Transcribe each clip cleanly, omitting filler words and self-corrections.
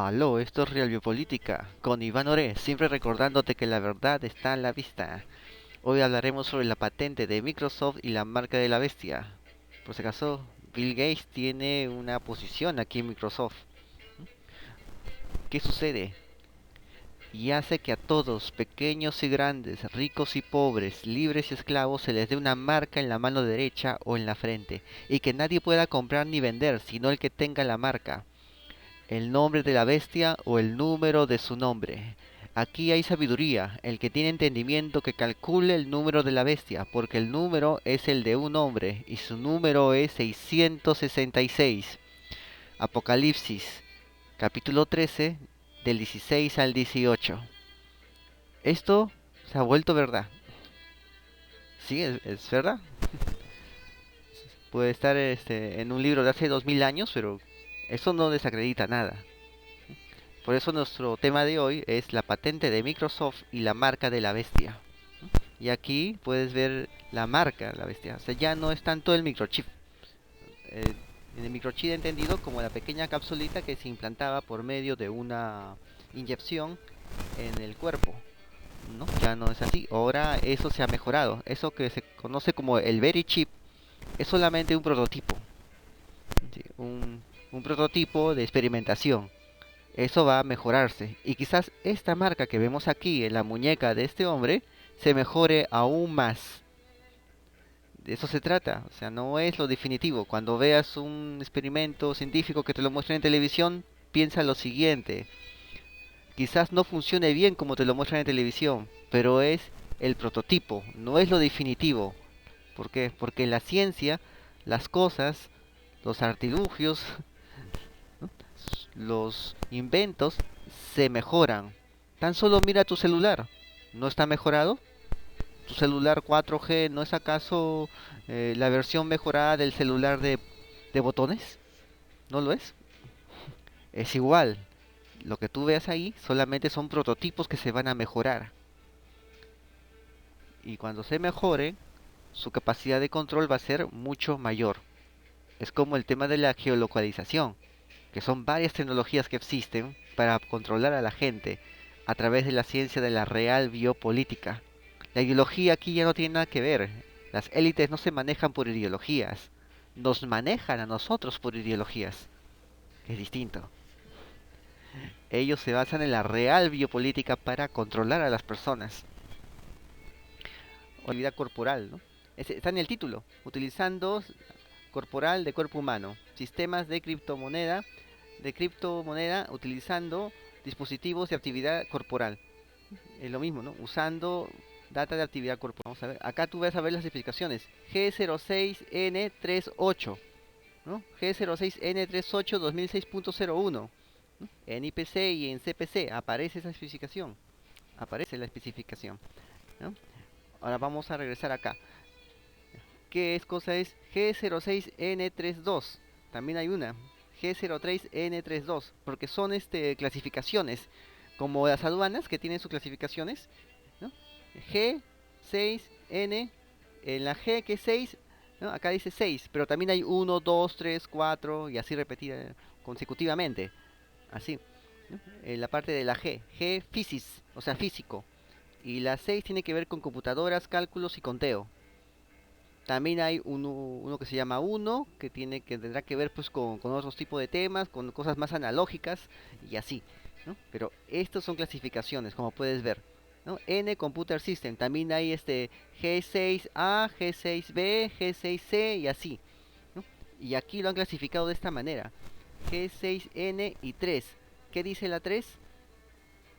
Aló, esto es Real Biopolítica, con Iván Oré, siempre recordándote que la verdad está a la vista. Hoy hablaremos sobre la patente de Microsoft y la marca de la bestia. Por si acaso, Bill Gates tiene una posición aquí en Microsoft. ¿Qué sucede? Y hace que a todos, pequeños y grandes, ricos y pobres, libres y esclavos, se les dé una marca en la mano derecha o en la frente, y que nadie pueda comprar ni vender, sino el que tenga la marca, el nombre de la bestia o el número de su nombre. Aquí hay sabiduría, el que tiene entendimiento que calcule el número de la bestia, porque el número es el de un hombre y su número es 666. Apocalipsis, capítulo 13, del 16 al 18. Esto se ha vuelto verdad. Sí, es verdad. Puede estar en un libro de hace 2000 años, pero eso no desacredita nada. Por eso nuestro tema de hoy es la patente de Microsoft y la marca de la bestia. Y aquí puedes ver la marca de la bestia. O sea, ya no es tanto el microchip. Eh, en el microchip entendido como la pequeña capsulita que se implantaba por medio de una inyección en el cuerpo. ¿No? Ya no es así. Ahora eso se ha mejorado. Eso que se conoce como el Very Chip es solamente un prototipo. ¿Sí? Un prototipo de experimentación. Eso va a mejorarse. Y quizás esta marca que vemos aquí en la muñeca de este hombre se mejore aún más. De eso se trata. O sea, no es lo definitivo. Cuando veas un experimento científico que te lo muestran en televisión, piensa lo siguiente. Quizás no funcione bien como te lo muestran en televisión, pero es el prototipo, no es lo definitivo. ¿Por qué? Porque en la ciencia, las cosas, los artilugios, ¿no? Los inventos se mejoran. Tan solo mira tu celular. ¿No está mejorado? ¿Tu celular 4G no es acaso la versión mejorada del celular de botones? ¿No lo es? Es igual. Lo que tú veas ahí solamente son prototipos que se van a mejorar. Y cuando se mejore, su capacidad de control va a ser mucho mayor. Es como el tema de la geolocalización, que son varias tecnologías que existen para controlar a la gente a través de la ciencia de la real biopolítica. La ideología aquí ya no tiene nada que ver. Las élites no se manejan por ideologías, nos manejan a nosotros por ideologías. Es distinto. Ellos se basan en la real biopolítica para controlar a las personas. O vida corporal, ¿no? Está en el título, utilizando corporal de cuerpo humano, sistemas de criptomoneda utilizando dispositivos de actividad corporal. Es lo mismo, ¿no? Usando data de actividad corporal. Vamos a ver, acá tú vas a ver las especificaciones. G06N38, ¿no? G06N38 2006.01. ¿No? En IPC y en CPC aparece esa especificación. Aparece la especificación, ¿no? Ahora vamos a regresar acá. ¿Qué cosa es G06N32? También hay una. G03N32. Porque son clasificaciones. Como las aduanas que tienen sus clasificaciones, ¿no? G6N. En la G que es 6, ¿no? Acá dice 6. Pero también hay 1, 2, 3, 4 y así repetida consecutivamente. Así, ¿no? En la parte de la G. G physis, o sea, físico. Y la 6 tiene que ver con computadoras, cálculos y conteo. También hay uno que se llama uno, que tendrá que ver pues con otros tipos de temas, con cosas más analógicas y así, ¿no? Pero estos son clasificaciones, como puedes ver, ¿no? N Computer System, también hay G6A, G6B, G6C y así, ¿no? Y aquí lo han clasificado de esta manera, G6N y 3. ¿Qué dice la 3?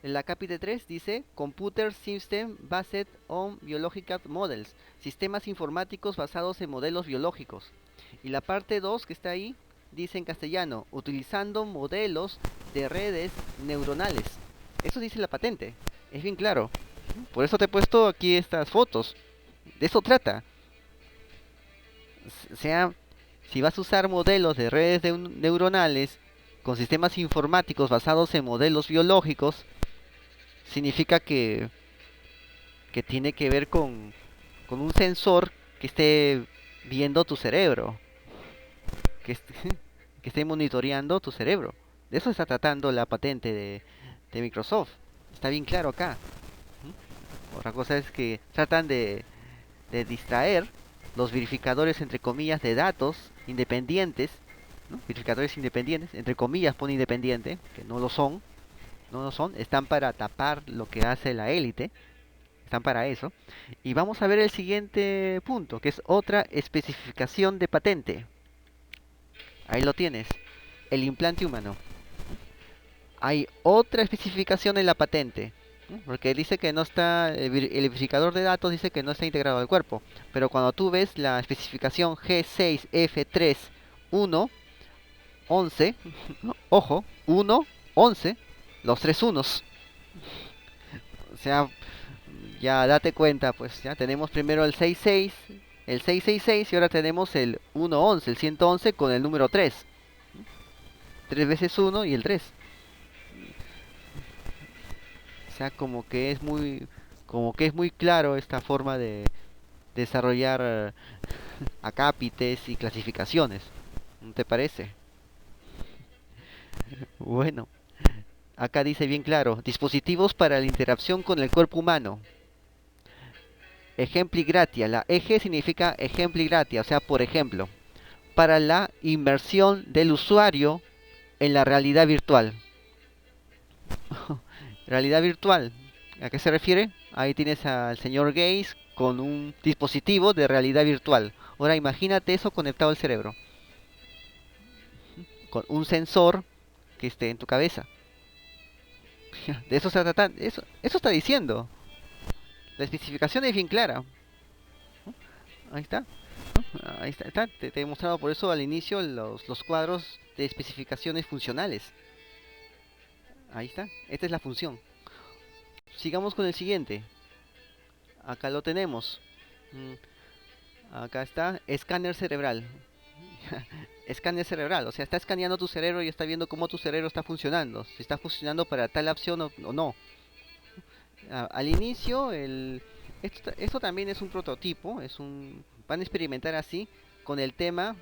En la capítulo 3 dice Computer System Based on Biological Models, sistemas informáticos basados en modelos biológicos. Y la parte 2 que está ahí dice en castellano, utilizando modelos de redes neuronales. Eso dice la patente, es bien claro. Por eso te he puesto aquí estas fotos. De eso trata. O sea, si vas a usar modelos de redes neuronales con sistemas informáticos basados en modelos biológicos, significa que tiene que ver con un sensor que esté viendo tu cerebro, que esté, que esté monitoreando tu cerebro. De eso está tratando la patente de Microsoft. Está bien claro acá. Otra cosa es que tratan de distraer los verificadores, entre comillas, de datos independientes, ¿no? Verificadores independientes, entre comillas pone independiente, que no lo son, no lo son, están para tapar lo que hace la élite, están para eso. Y vamos a ver el siguiente punto, que es otra especificación de patente. Ahí lo tienes, el implante humano. Hay otra especificación en la patente, ¿no? Porque dice que no está, el verificador de datos dice que no está integrado al cuerpo, pero cuando tú ves la especificación G6F3.1.11, ojo, 1, 11, los tres unos, o sea, ya date cuenta, pues ya tenemos primero el 66, el 666 y ahora tenemos el 111, el 111 con el número 3, 3 veces 1 y el 3. O sea, como que es muy claro esta forma de desarrollar acápites y clasificaciones. ¿No te parece? Bueno, acá dice bien claro, dispositivos para la interacción con el cuerpo humano. Ejempli gratia, la eje significa ejempli gratia, o sea, por ejemplo, para la inmersión del usuario en la realidad virtual. Realidad virtual, ¿a qué se refiere? Ahí tienes al señor Gates con un dispositivo de realidad virtual. Ahora imagínate eso conectado al cerebro, con un sensor que esté en tu cabeza. De eso se trata, eso está diciendo. La especificación es bien clara. Ahí está. Ahí está. Te he mostrado por eso al inicio los cuadros de especificaciones funcionales. Ahí está. Esta es la función. Sigamos con el siguiente. Acá lo tenemos. Acá está. Escáner cerebral. Escáner cerebral. O sea, está escaneando tu cerebro y está viendo cómo tu cerebro está funcionando. Si está funcionando para tal opción o no. Al inicio, esto también es un prototipo, van a experimentar así con el tema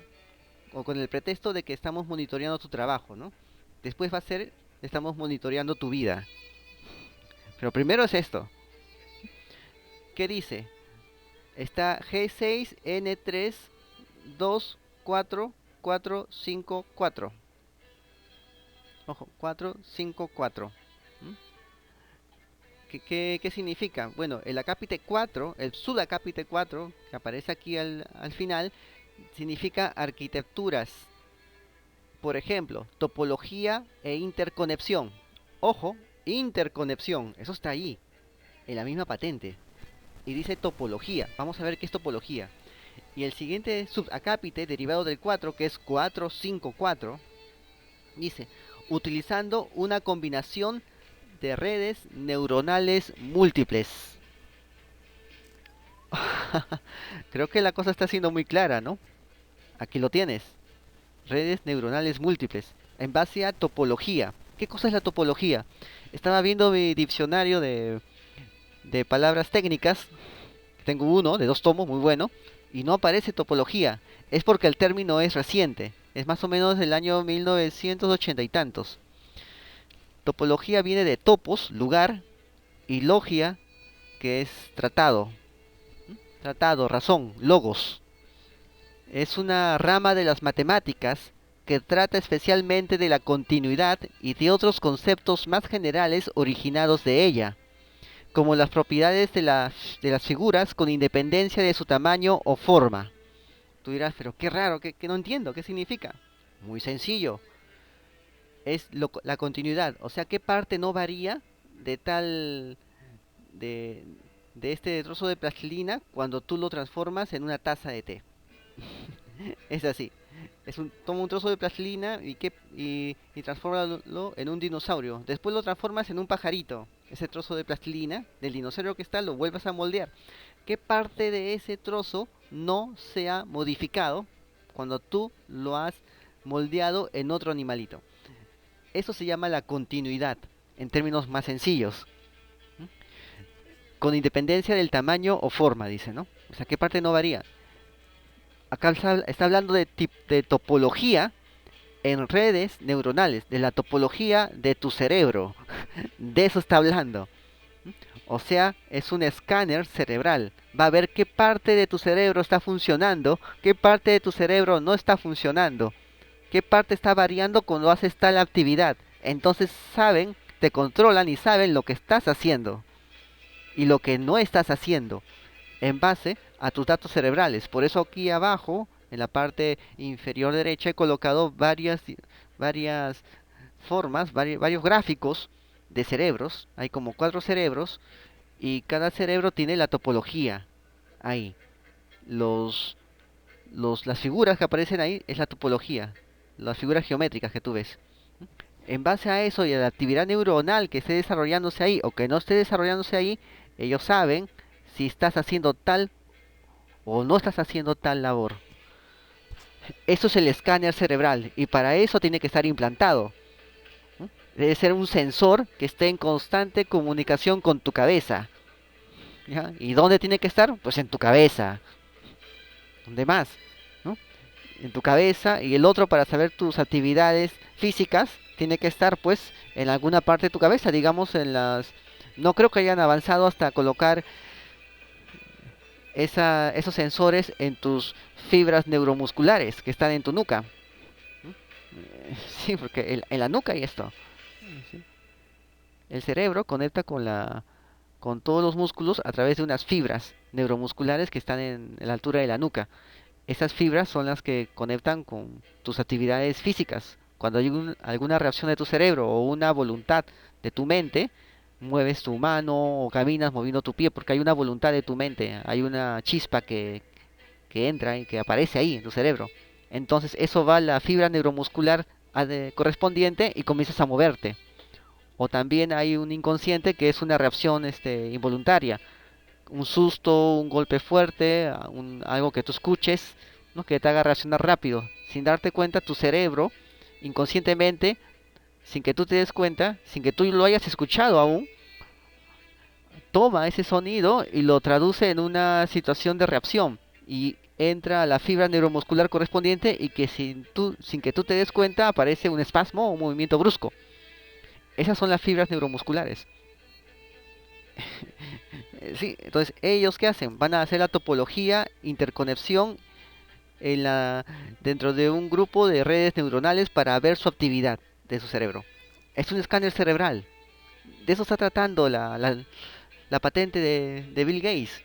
o con el pretexto de que estamos monitoreando tu trabajo, ¿no? Después va a ser, estamos monitoreando tu vida. Pero primero es esto. ¿Qué dice? Está G6N3244454. Ojo, 454. ¿Qué significa? Bueno, el acápite 4, el subacápite 4, que aparece aquí al final, significa arquitecturas. Por ejemplo, topología e interconexión. Ojo, interconexión, eso está ahí, en la misma patente. Y dice topología. Vamos a ver qué es topología. Y el siguiente subacápite derivado del 4, que es 454, dice, utilizando una combinación de redes neuronales múltiples. Creo que la cosa está siendo muy clara, ¿no? Aquí lo tienes. Redes neuronales múltiples. En base a topología. ¿Qué cosa es la topología? Estaba viendo mi diccionario de palabras técnicas. Tengo uno de 2 tomos, muy bueno. Y no aparece topología. Es porque el término es reciente. Es más o menos del año 1980 y tantos. Topología viene de topos, lugar, y logia, que es tratado. Tratado, razón, logos. Es una rama de las matemáticas que trata especialmente de la continuidad y de otros conceptos más generales originados de ella, como las propiedades de las figuras con independencia de su tamaño o forma. Tú dirás, pero qué raro, que no entiendo, ¿qué significa? Muy sencillo, es la continuidad, o sea, qué parte no varía de de, de este trozo de plastilina cuando tú lo transformas en una taza de té. Es así. Toma un trozo de plastilina y transfórmalo en un dinosaurio. Después lo transformas en un pajarito. Ese trozo de plastilina del dinosaurio que está lo vuelves a moldear. ¿Qué parte de ese trozo no se ha modificado cuando tú lo has moldeado en otro animalito? Eso se llama la continuidad, en términos más sencillos. Con independencia del tamaño o forma, dice, ¿no? O sea, ¿qué parte no varía? Acá está hablando de topología, en redes neuronales, de la topología de tu cerebro. De eso está hablando. O sea, es un escáner cerebral. Va a ver qué parte de tu cerebro está funcionando, qué parte de tu cerebro no está funcionando, qué parte está variando cuando haces tal actividad. Entonces saben, te controlan y saben lo que estás haciendo y lo que no estás haciendo en base a tus datos cerebrales. Por eso aquí abajo, en la parte inferior derecha, he colocado varias formas, varios gráficos de cerebros. Hay como 4 cerebros y cada cerebro tiene la topología ahí. Los, las figuras que aparecen ahí es la topología, las figuras geométricas que tú ves. En base a eso y a la actividad neuronal que esté desarrollándose ahí o que no esté desarrollándose ahí, ellos saben si estás haciendo tal o no estás haciendo tal labor. Eso es el escáner cerebral y para eso tiene que estar implantado. Debe ser un sensor que esté en constante comunicación con tu cabeza. ¿Ya? ¿Y dónde tiene que estar? Pues en tu cabeza. ¿Dónde más? ¿No? En tu cabeza y el otro para saber tus actividades físicas tiene que estar pues en alguna parte de tu cabeza, digamos en las... No creo que hayan avanzado hasta colocar esos sensores en tus fibras neuromusculares que están en tu nuca. Sí, porque en la nuca hay esto. Sí. El cerebro conecta con todos los músculos a través de unas fibras neuromusculares que están en la altura de la nuca. Esas fibras son las que conectan con tus actividades físicas. Cuando hay alguna reacción de tu cerebro o una voluntad de tu mente, mueves tu mano o caminas moviendo tu pie porque hay una voluntad de tu mente, hay una chispa que entra y que aparece ahí en tu cerebro. Entonces eso va a la fibra neuromuscular correspondiente y comienzas a moverte. O también hay un inconsciente que es una reacción involuntaria, un susto, un golpe fuerte, algo que tú escuches, ¿no? Que te haga reaccionar rápido. Sin darte cuenta, tu cerebro, inconscientemente, sin que tú te des cuenta, sin que tú lo hayas escuchado aún, toma ese sonido y lo traduce en una situación de reacción y entra a la fibra neuromuscular correspondiente y que sin que tú te des cuenta aparece un espasmo o un movimiento brusco. Esas son las fibras neuromusculares. Sí, entonces ellos qué hacen? Van a hacer la topología, interconexión dentro de un grupo de redes neuronales para ver su actividad de su cerebro. Es un escáner cerebral. De eso está tratando la patente de Bill Gates.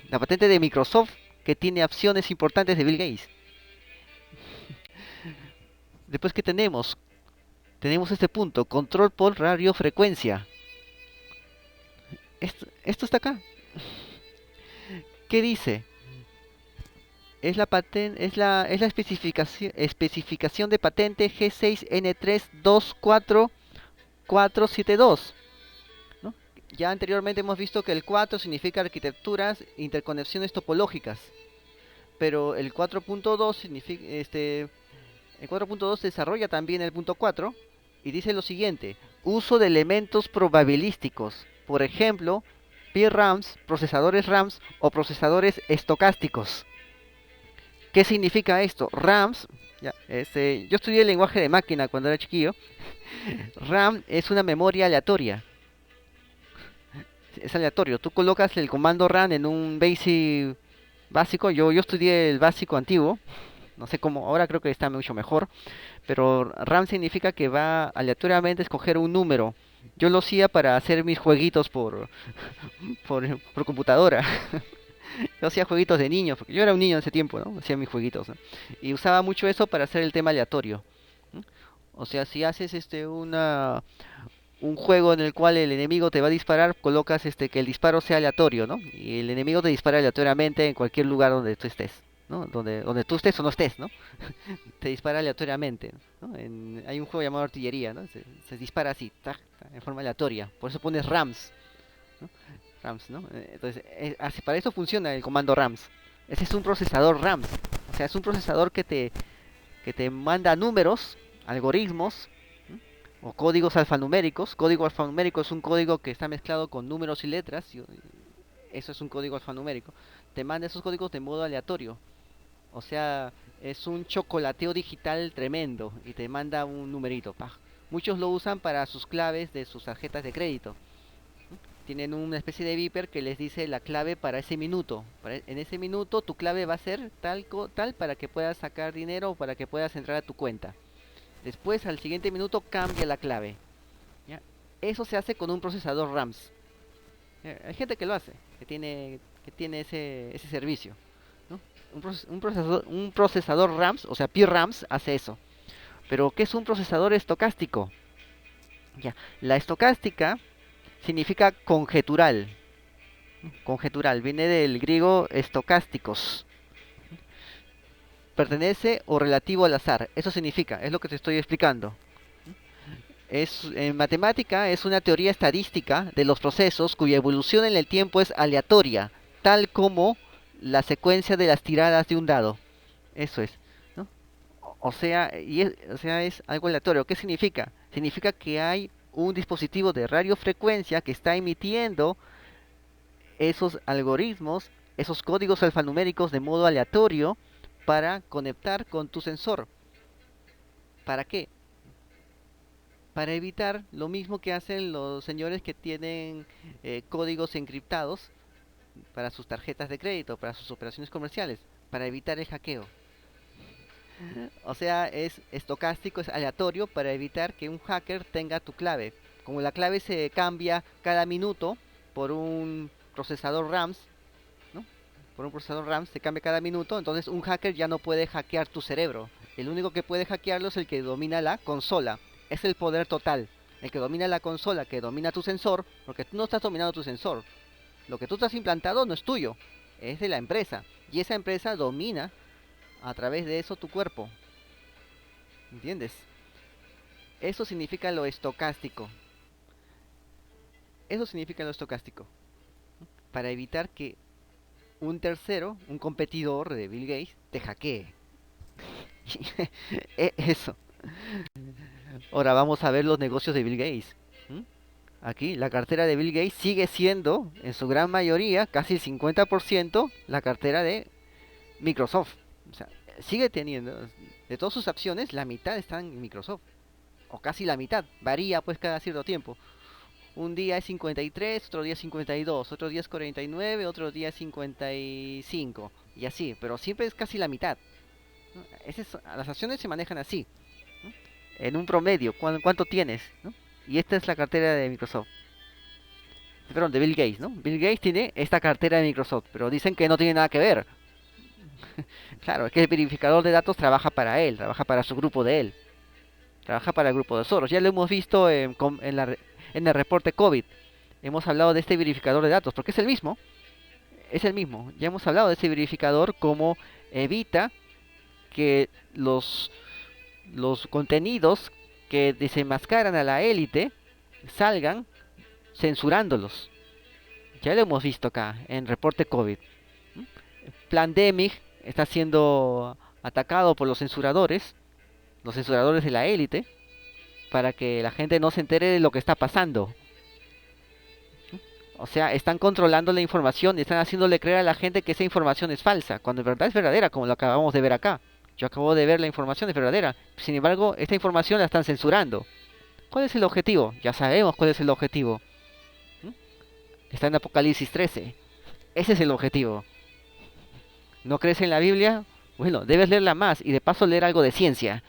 La patente de Microsoft que tiene acciones importantes de Bill Gates. Después, ¿qué tenemos? Tenemos este punto, control por radiofrecuencia. Esto está acá. ¿Qué dice? Es la especificación de patente G6N324472, ¿no? Ya anteriormente hemos visto que el 4 significa arquitecturas, interconexiones topológicas, pero el 4.2 significa el 4.2 desarrolla también el punto 4 y dice lo siguiente: uso de elementos probabilísticos, por ejemplo, PRAMs, procesadores RAMs o procesadores estocásticos. ¿Qué significa esto? RAMs, ya, yo estudié el lenguaje de máquina cuando era chiquillo. RAM es una memoria aleatoria. Es aleatorio. Tú colocas el comando RAM en un BASIC básico. Yo estudié el básico antiguo. No sé cómo, ahora creo que está mucho mejor. Pero RAM significa que va aleatoriamente a escoger un número. Yo lo hacía para hacer mis jueguitos por computadora. Yo hacía jueguitos de niños, porque yo era un niño en ese tiempo, ¿no? Hacía mis jueguitos, ¿no? Y usaba mucho eso para hacer el tema aleatorio. ¿No? O sea, si haces un juego en el cual el enemigo te va a disparar, colocas que el disparo sea aleatorio, ¿no? Y el enemigo te dispara aleatoriamente en cualquier lugar donde tú estés, ¿no? Donde tú estés o no estés, ¿no? Te dispara aleatoriamente, ¿no? Hay un juego llamado artillería, ¿no? Se dispara así, tac, tac, en forma aleatoria. Por eso pones RAMs, ¿no? RAMs, ¿no? Entonces, para eso funciona el comando RAMs. Ese es un procesador RAMs. O sea, es un procesador que te manda números, algoritmos, ¿m? O códigos alfanuméricos. Código alfanumérico es un código que está mezclado con números y letras. Eso es un código alfanumérico. Te manda esos códigos de modo aleatorio. O sea, es un chocolateo digital tremendo y te manda un numerito. Muchos lo usan para sus claves de sus tarjetas de crédito. Tienen una especie de beeper que les dice la clave para ese minuto. En ese minuto tu clave va a ser tal para que puedas sacar dinero o para que puedas entrar a tu cuenta. Después, al siguiente minuto, cambia la clave. ¿Ya? Eso se hace con un procesador RAMS. Hay gente que lo hace, que tiene ese servicio, ¿no? Un procesador RAMS, o sea, PRAMS, hace eso. Pero, ¿qué es un procesador estocástico? Ya, la estocástica significa conjetural. Conjetural, viene del griego estocásticos. Pertenece o relativo al azar. Eso significa, es lo que te estoy explicando. En matemática es una teoría estadística de los procesos cuya evolución en el tiempo es aleatoria, tal como la secuencia de las tiradas de un dado. Eso es, ¿no? O sea, es algo aleatorio. ¿Qué significa? Significa que hay un dispositivo de radiofrecuencia que está emitiendo esos algoritmos, esos códigos alfanuméricos de modo aleatorio para conectar con tu sensor. ¿Para qué? Para evitar lo mismo que hacen los señores que tienen códigos encriptados para sus tarjetas de crédito, para sus operaciones comerciales, para evitar el hackeo. O sea, es estocástico, es aleatorio para evitar que un hacker tenga tu clave. Como la clave se cambia cada minuto por un procesador RAMS, ¿no? Por un procesador RAM se cambia cada minuto, entonces un hacker ya no puede hackear tu cerebro. El único que puede hackearlo es el que domina la consola. Es el poder total. El que domina la consola, que domina tu sensor, porque tú no estás dominando tu sensor. Lo que tú estás implantado no es tuyo, es de la empresa. Y esa empresa domina a través de eso tu cuerpo. ¿Entiendes? Eso significa lo estocástico. Eso significa lo estocástico. Para evitar que un tercero, un competidor de Bill Gates, te hackee. Eso. Ahora vamos a ver los negocios de Bill Gates. ¿Mm? Aquí la cartera de Bill Gates sigue siendo, en su gran mayoría, casi el 50%, la cartera de Microsoft. O sea, sigue teniendo, de todas sus acciones, la mitad están en Microsoft. O casi la mitad. Varía pues cada cierto tiempo. Un día es 53, otro día es 52, otro día es 49, otro día es 55. Y así, pero siempre es casi la mitad. ¿No? Las acciones se manejan así, ¿no? En un promedio, ¿cuánto tienes? ¿No? Y esta es la cartera de Microsoft. Perdón, de Bill Gates, ¿no? Bill Gates tiene esta cartera de Microsoft, pero dicen que no tiene nada que ver. Claro, es que el verificador de datos trabaja para él, trabaja para su grupo de él, trabaja para el grupo de Soros. Ya lo hemos visto en el reporte COVID. Hemos hablado de este verificador de datos, porque es el mismo. Es el mismo. Ya hemos hablado de ese verificador, como evita que los contenidos que desenmascaran a la élite salgan censurándolos. Ya lo hemos visto acá en reporte COVID. Plandemic está siendo atacado por los censuradores de la élite, para que la gente no se entere de lo que está pasando. O sea, están controlando la información, están haciéndole creer a la gente que esa información es falsa, cuando en verdad es verdadera, como lo acabamos de ver acá. Yo acabo de ver la información es verdadera. Sin embargo, esta información la están censurando. ¿Cuál es el objetivo? Ya sabemos cuál es el objetivo. ¿Mm? Está en Apocalipsis 13. Ese es el objetivo. ¿No crees en la Biblia? Bueno, debes leerla más y de paso leer algo de ciencia.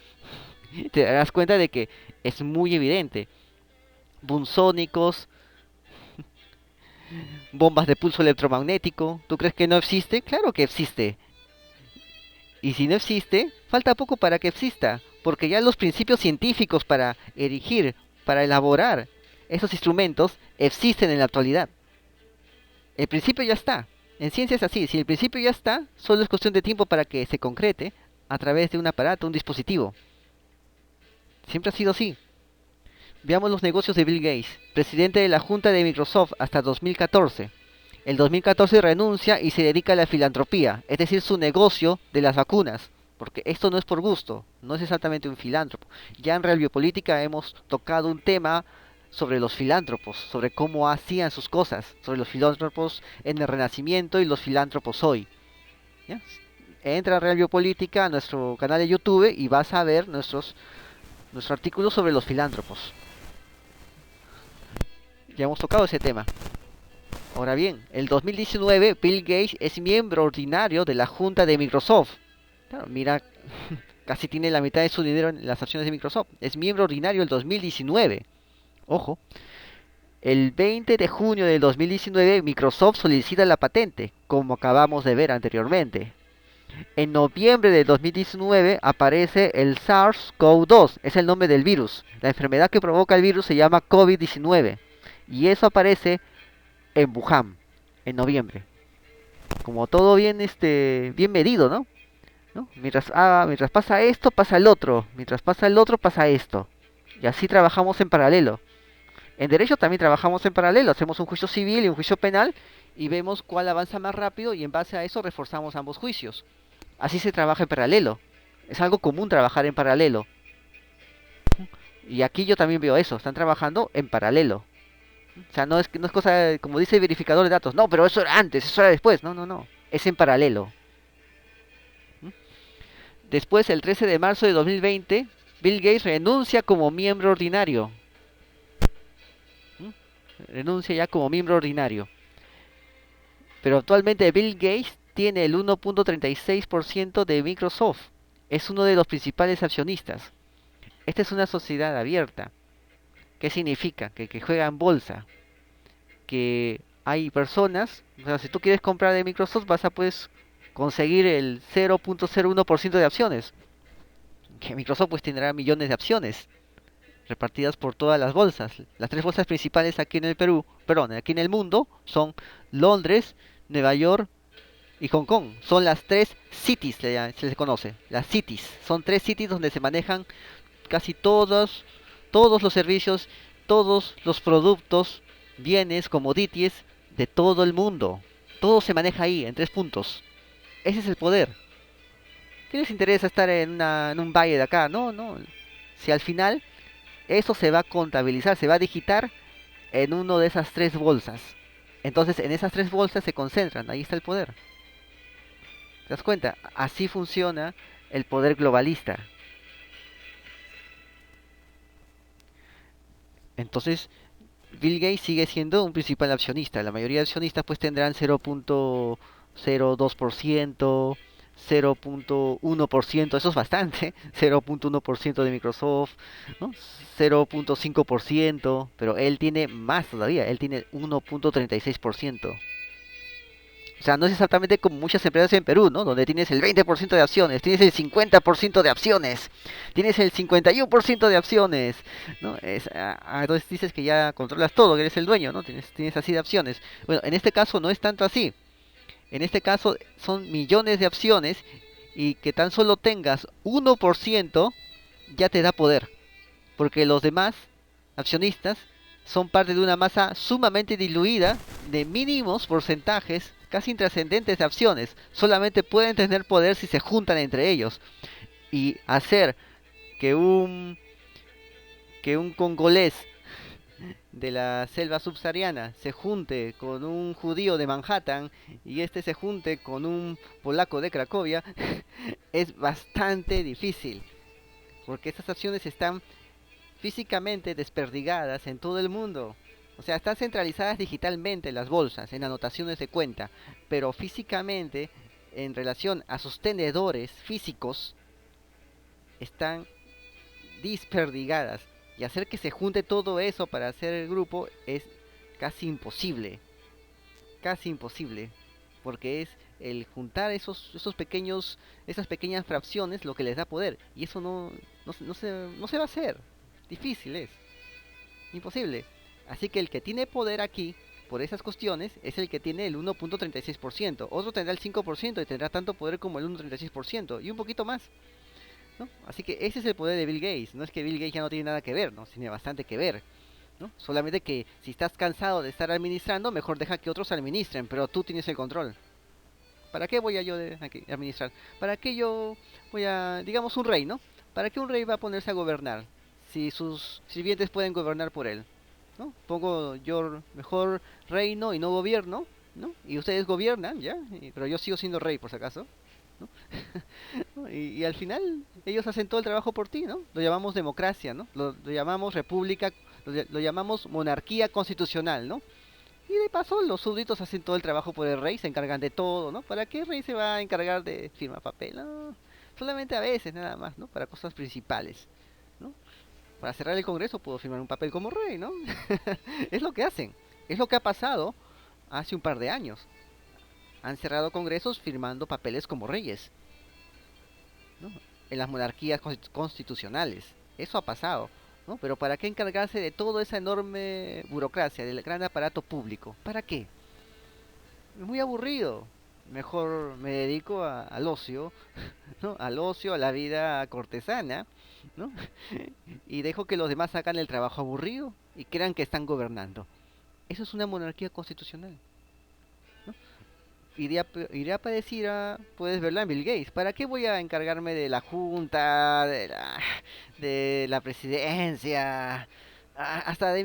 Te darás cuenta de que es muy evidente. Bunzónicos, bombas de pulso electromagnético. ¿Tú crees que no existe? Claro que existe. Y si no existe, falta poco para que exista, porque ya los principios científicos para erigir, para elaborar esos instrumentos existen en la actualidad. El principio ya está. En ciencia es así, si el principio ya está, solo es cuestión de tiempo para que se concrete a través de un aparato, un dispositivo. Siempre ha sido así. Veamos los negocios de Bill Gates, presidente de la Junta de Microsoft hasta 2014. El 2014 renuncia y se dedica a la filantropía, es decir, su negocio de las vacunas. Porque esto no es por gusto, no es exactamente un filántropo. Ya en Real Biopolítica hemos tocado un tema sobre los filántropos, sobre cómo hacían sus cosas, sobre los filántropos en el Renacimiento y los filántropos hoy. ¿Ya? entra a Real Biopolítica, a nuestro canal de YouTube, y vas a ver nuestro artículo sobre los filántropos. Ya hemos tocado ese tema. Ahora bien, el 2019 Bill Gates es miembro ordinario de la Junta de Microsoft. Claro, mira, casi tiene la mitad de su dinero en las acciones de Microsoft. Es miembro ordinario el 2019. Ojo, el 20 de junio del 2019 Microsoft solicita la patente, como acabamos de ver anteriormente. En noviembre de 2019 aparece el SARS-CoV-2, es el nombre del virus. La enfermedad que provoca el virus se llama COVID-19 y eso aparece en Wuhan en noviembre. Como todo bien bien medido, ¿no? ¿No? Mientras pasa esto, pasa el otro. Mientras pasa el otro, pasa esto. Y así trabajamos en paralelo. En derecho también trabajamos en paralelo. Hacemos un juicio civil y un juicio penal y vemos cuál avanza más rápido y en base a eso reforzamos ambos juicios. Así se trabaja en paralelo. Es algo común trabajar en paralelo. Y aquí yo también veo eso. Están trabajando en paralelo. O sea, no es cosa, como dice el verificador de datos. No, pero eso era antes, eso era después. No, no, no. Es en paralelo. Después, el 13 de marzo de 2020, Bill Gates renuncia como miembro ordinario. Renuncia ya como miembro ordinario. Pero actualmente Bill Gates tiene el 1.36% de Microsoft. Es uno de los principales accionistas. Esta es una sociedad abierta. ¿Qué significa? Que juega en bolsa. Que hay personas, o sea, si tú quieres comprar de Microsoft vas a pues conseguir el 0.01% de acciones. Que Microsoft pues tendrá millones de acciones repartidas por todas las bolsas. Las tres bolsas principales aquí en el Perú, perdón, aquí en el mundo son Londres, Nueva York y Hong Kong. Son las tres cities, se les conoce. Las cities. Son tres cities donde se manejan casi todos los servicios, todos los productos, bienes, commodities de todo el mundo. Todo se maneja ahí, en tres puntos. Ese es el poder. ¿Qué les interesa estar en un valle de acá? No, no. Si al final eso se va a contabilizar, se va a digitar en uno de esas tres bolsas. Entonces en esas tres bolsas se concentran, ahí está el poder. ¿Te das cuenta? Así funciona el poder globalista. Entonces, Bill Gates sigue siendo un principal accionista. La mayoría de accionistas pues tendrán 0.02%, 0.1%, eso es bastante, 0.1% de Microsoft, ¿no? 0.5%, pero él tiene más todavía, él tiene 1.36%. O sea, no es exactamente como muchas empresas en Perú, ¿no? Donde tienes el 20% de acciones, tienes el 50% de acciones, tienes el 51% de acciones, ¿no? Entonces dices que ya controlas todo, que eres el dueño, ¿no? Tienes así de acciones. Bueno, en este caso no es tanto así. En este caso son millones de acciones y que tan solo tengas 1% ya te da poder. Porque los demás accionistas son parte de una masa sumamente diluida de mínimos porcentajes casi intrascendentes de acciones. Solamente pueden tener poder si se juntan entre ellos. Y hacer que un congolés de la selva subsahariana se junte con un judío de Manhattan y este se junte con un polaco de Cracovia es bastante difícil. Porque estas acciones están físicamente desperdigadas en todo el mundo. O sea, están centralizadas digitalmente en las bolsas, en anotaciones de cuenta, pero físicamente, en relación a sus tenedores físicos, están desperdigadas. Y hacer que se junte todo eso para hacer el grupo es casi imposible. Casi imposible. Porque es el juntar esas pequeñas fracciones lo que les da poder. Y eso no se va a hacer. Difícil es. Imposible. Así que el que tiene poder aquí, por esas cuestiones, es el que tiene el 1.36%. Otro tendrá el 5% y tendrá tanto poder como el 1.36%. Y un poquito más. ¿No? Así que ese es el poder de Bill Gates. No es que Bill Gates ya no tiene nada que ver, ¿no? Tiene bastante que ver. ¿No? Solamente que si estás cansado de estar administrando, mejor deja que otros administren, pero tú tienes el control. ¿Para qué voy a yo administrar? ¿Para qué yo voy a, digamos, un rey, ¿no? ¿Para qué un rey va a ponerse a gobernar si sus sirvientes pueden gobernar por él? ¿No? Pongo yo mejor reino y no gobierno, ¿no? Y ustedes gobiernan, ¿ya? Pero yo sigo siendo rey, por si acaso. ¿no? Y al final ellos hacen todo el trabajo por ti, ¿no? Lo llamamos democracia, ¿no? Lo llamamos república, lo llamamos monarquía constitucional, ¿no? Y de paso los súbditos hacen todo el trabajo por el rey, se encargan de todo, ¿no? ¿Para qué el rey se va a encargar de firmar papel? No, solamente a veces nada más, ¿no? Para cosas principales, ¿no? Para cerrar el Congreso puedo firmar un papel como rey, ¿no? Es lo que hacen, es lo que ha pasado hace un par de años. Han cerrado congresos firmando papeles como reyes, ¿no? En las monarquías constitucionales. Eso ha pasado, ¿no? Pero ¿para qué encargarse de toda esa enorme burocracia, del gran aparato público? ¿Para qué? Es muy aburrido. Mejor me dedico al ocio, ¿no? Al ocio, a la vida cortesana, ¿no? Y dejo que los demás hagan el trabajo aburrido y crean que están gobernando. Eso es una monarquía constitucional, ¿no? Iría para decir, puedes verla en Bill Gates. ¿Para qué voy a encargarme de la junta, de la presidencia? Hasta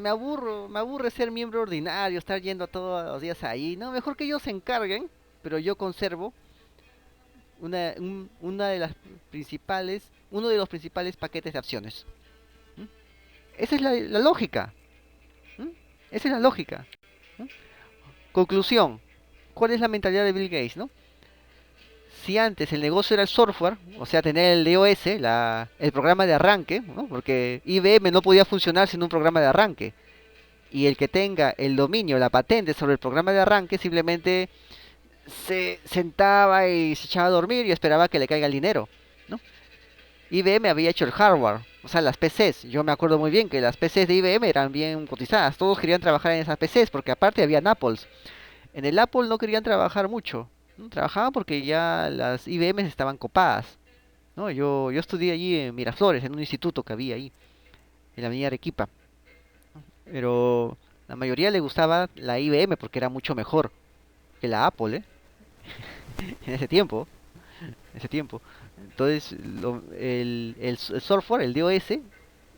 me aburre ser miembro ordinario, estar yendo todos los días ahí. No, mejor que ellos se encarguen, pero yo conservo una de las uno de los principales paquetes de acciones. ¿Mm? Esa es la lógica. ¿Mm? Esa es la lógica. ¿Mm? Conclusión. ¿Cuál es la mentalidad de Bill Gates, no? Si antes el negocio era el software, o sea, tener el DOS, el programa de arranque, ¿no? Porque IBM no podía funcionar sin un programa de arranque. Y el que tenga el dominio, la patente sobre el programa de arranque, simplemente se sentaba y se echaba a dormir y esperaba que le caiga el dinero, ¿no? IBM había hecho el hardware, o sea, las PCs. Yo me acuerdo muy bien que las PCs de IBM eran bien cotizadas. Todos querían trabajar en esas PCs porque aparte había Apples. En el Apple no querían trabajar mucho, ¿no? Trabajaban porque ya las IBM estaban copadas, ¿no? Yo estudié allí en Miraflores, en un instituto que había ahí, en la avenida Arequipa. Pero la mayoría le gustaba la IBM porque era mucho mejor que la Apple, ¿eh? En ese tiempo, en ese tiempo. Entonces, el software, el DOS,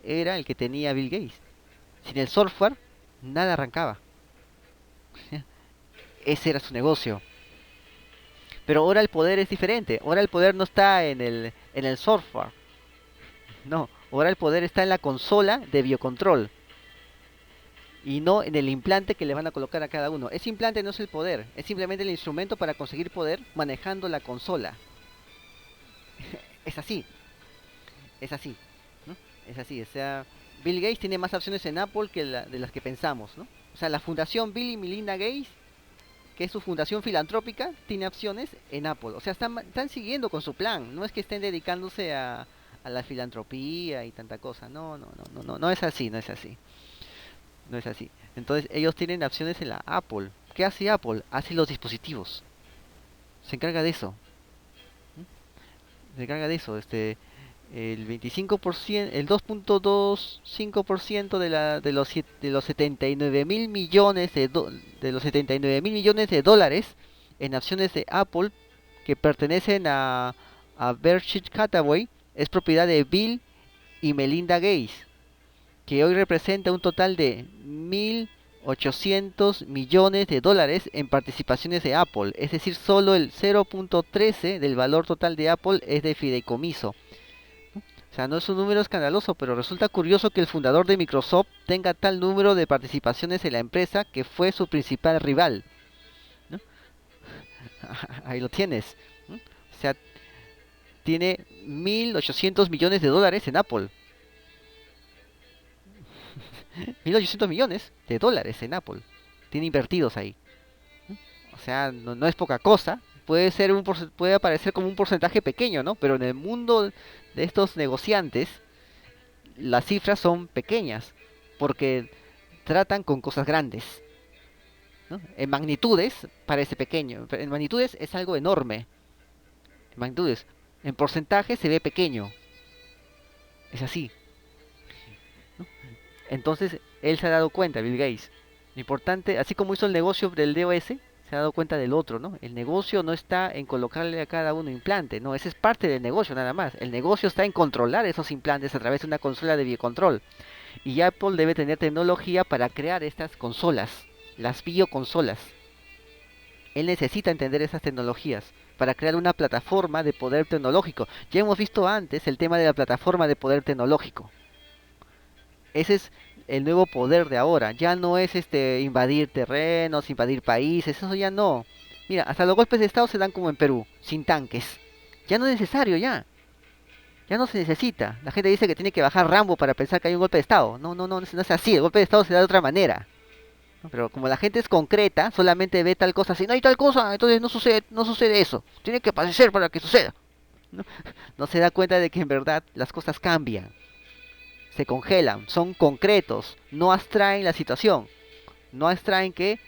era el que tenía Bill Gates. Sin el software, nada arrancaba. Ese era su negocio. Pero ahora el poder es diferente. Ahora el poder no está en el software. No, ahora el poder está en la consola de biocontrol. Y no en el implante que le van a colocar a cada uno. Ese implante no es el poder. Es simplemente el instrumento para conseguir poder manejando la consola. Es así. Es así. ¿No? Es así. O sea, Bill Gates tiene más acciones en Apple que de las que pensamos, ¿no? O sea, la fundación Bill y Melinda Gates, que es su fundación filantrópica, tiene acciones en Apple. O sea, están siguiendo con su plan. No es que estén dedicándose a la filantropía y tanta cosa. No, no, no, no, no, no es así, no es así. No es así. Entonces, ellos tienen acciones en la Apple. ¿Qué hace Apple? Hace los dispositivos. Se encarga de eso. ¿Mm? Se encarga de eso. El 25%, el 2.25% de los 79 mil millones de los 79 mil millones de dólares en acciones de Apple que pertenecen a Berkshire Hathaway es propiedad de Bill y Melinda Gates, que hoy representa un total de 1.800 millones de dólares en participaciones de Apple, es decir, solo el 0.13 del valor total de Apple es de fideicomiso. O sea, no es un número escandaloso, pero resulta curioso que el fundador de Microsoft tenga tal número de participaciones en la empresa que fue su principal rival, ¿no? Ahí lo tienes, ¿no? O sea, tiene 1.800 millones de dólares en Apple. 1.800 millones de dólares en Apple. Tiene invertidos ahí. O sea, no es poca cosa. Puede aparecer como un porcentaje pequeño, ¿no? Pero en el mundo de estos negociantes, las cifras son pequeñas. Porque tratan con cosas grandes, ¿no? En magnitudes parece pequeño. Pero en magnitudes es algo enorme. En magnitudes. En porcentaje se ve pequeño. Es así, ¿no? Entonces, él se ha dado cuenta, Bill Gates. Lo importante, así como hizo el negocio del DOS, se ha dado cuenta del otro, ¿no? El negocio no está en colocarle a cada uno implante, no, ese es parte del negocio nada más. El negocio está en controlar esos implantes a través de una consola de biocontrol. Y Apple debe tener tecnología para crear estas consolas, las bioconsolas. Él necesita entender esas tecnologías para crear una plataforma de poder tecnológico. Ya hemos visto antes el tema de la plataforma de poder tecnológico. Ese es el nuevo poder de ahora. Ya no es invadir terrenos, invadir países, eso ya no. Mira, hasta los golpes de estado se dan como en Perú, sin tanques. Ya no es necesario ya. Ya no se necesita. La gente dice que tiene que bajar Rambo para pensar que hay un golpe de estado. No, no, no, no es así. El golpe de estado se da de otra manera. ¿No? Pero como la gente es concreta, solamente ve tal cosa así, no hay tal cosa, entonces no sucede eso. Tiene que parecer para que suceda. ¿No? No se da cuenta de que en verdad las cosas cambian, se congelan, son concretos, no abstraen la situación, no abstraen que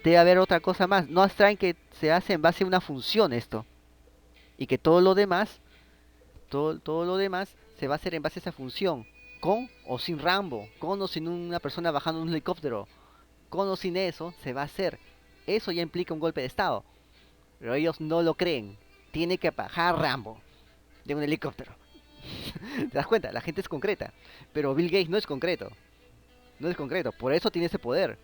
debe haber otra cosa más, no abstraen que se hace en base a una función esto y que todo lo demás, todo lo demás se va a hacer en base a esa función, con o sin Rambo, con o sin una persona bajando un helicóptero, con o sin eso se va a hacer. Eso ya implica un golpe de estado, pero ellos no lo creen. Tiene que bajar Rambo de un helicóptero. ¿Te das cuenta? La gente es concreta, pero Bill Gates no es concreto. No es concreto, por eso tiene ese poder.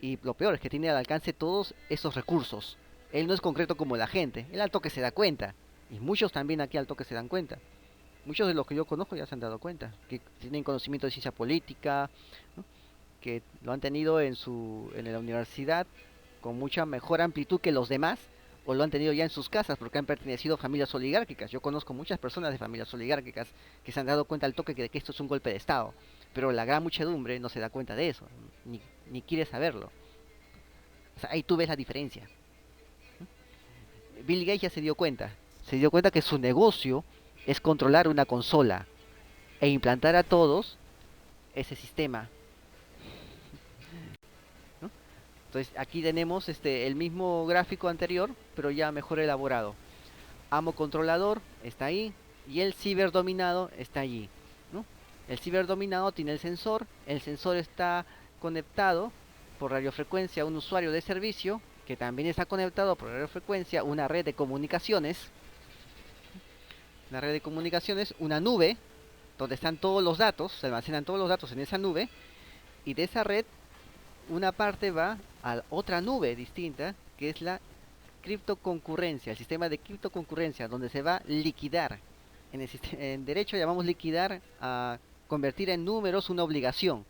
Y lo peor es que tiene al alcance todos esos recursos. Él no es concreto como la gente. Él al toque se da cuenta. Y muchos también aquí al toque se dan cuenta. Muchos de los que yo conozco ya se han dado cuenta. Que tienen conocimiento de ciencia política, ¿no? Que lo han tenido en la universidad con mucha mejor amplitud que los demás. O lo han tenido ya en sus casas porque han pertenecido a familias oligárquicas. Yo conozco muchas personas de familias oligárquicas que se han dado cuenta al toque de que esto es un golpe de Estado. Pero la gran muchedumbre no se da cuenta de eso, ni quiere saberlo. O sea, ahí tú ves la diferencia. Bill Gates ya se dio cuenta que su negocio es controlar una consola e implantar a todos ese sistema, ¿no? Entonces aquí tenemos el mismo gráfico anterior, pero ya mejor elaborado. Amo controlador está ahí y el ciberdominado está allí, ¿no? El ciberdominado tiene el sensor está conectado por radiofrecuencia a un usuario de servicio que también está conectado por radiofrecuencia a una red de comunicaciones, una nube donde están todos los datos, se almacenan todos los datos en esa nube y de esa red una parte va a otra nube distinta que es la criptoconcurrencia, el sistema de criptoconcurrencia, donde se va a liquidar. En derecho llamamos liquidar a convertir en números una obligación.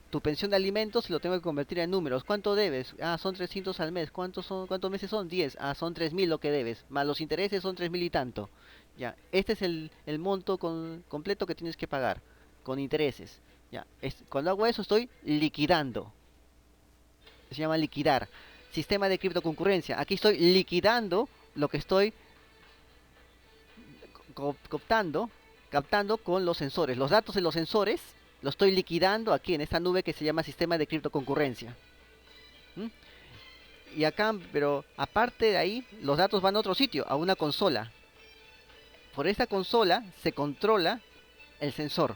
Tu pensión de alimentos lo tengo que convertir en números. ¿Cuánto debes? Ah, son 300 al mes. ¿Cuántos meses son? 10. Ah, son 3000 lo que debes. Más los intereses son 3000 y tanto. Ya, este es el monto completo que tienes que pagar con intereses. Ya, cuando hago eso estoy liquidando. Se llama liquidar. Sistema de criptoconcurrencia. Aquí estoy liquidando lo que estoy captando, captando con los sensores. Los datos de los sensores los estoy liquidando aquí en esta nube que se llama sistema de criptoconcurrencia. ¿Mm? Y acá, pero aparte de ahí, los datos van a otro sitio, a una consola. Por esta consola se controla el sensor.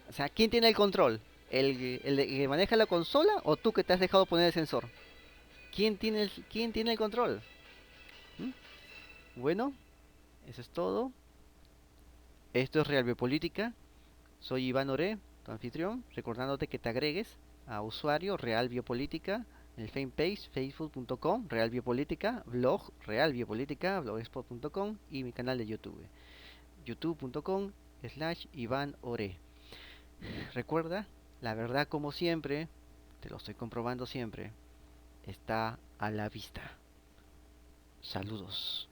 O sea, ¿quién tiene el control? ¿El que maneja la consola o tú que te has dejado poner el sensor? ¿Quién tiene el control? ¿Mm? Bueno, eso es todo. Esto es Real Biopolítica. Soy Iván Oré, tu anfitrión, recordándote que te agregues a usuario Real Biopolítica, en el fanpage facebook.com Real Biopolítica, blog Real Biopolítica, blogspot.com y mi canal de YouTube, youtube.com/Iván Oré. Recuerda, la verdad como siempre, te lo estoy comprobando siempre, está a la vista. Saludos.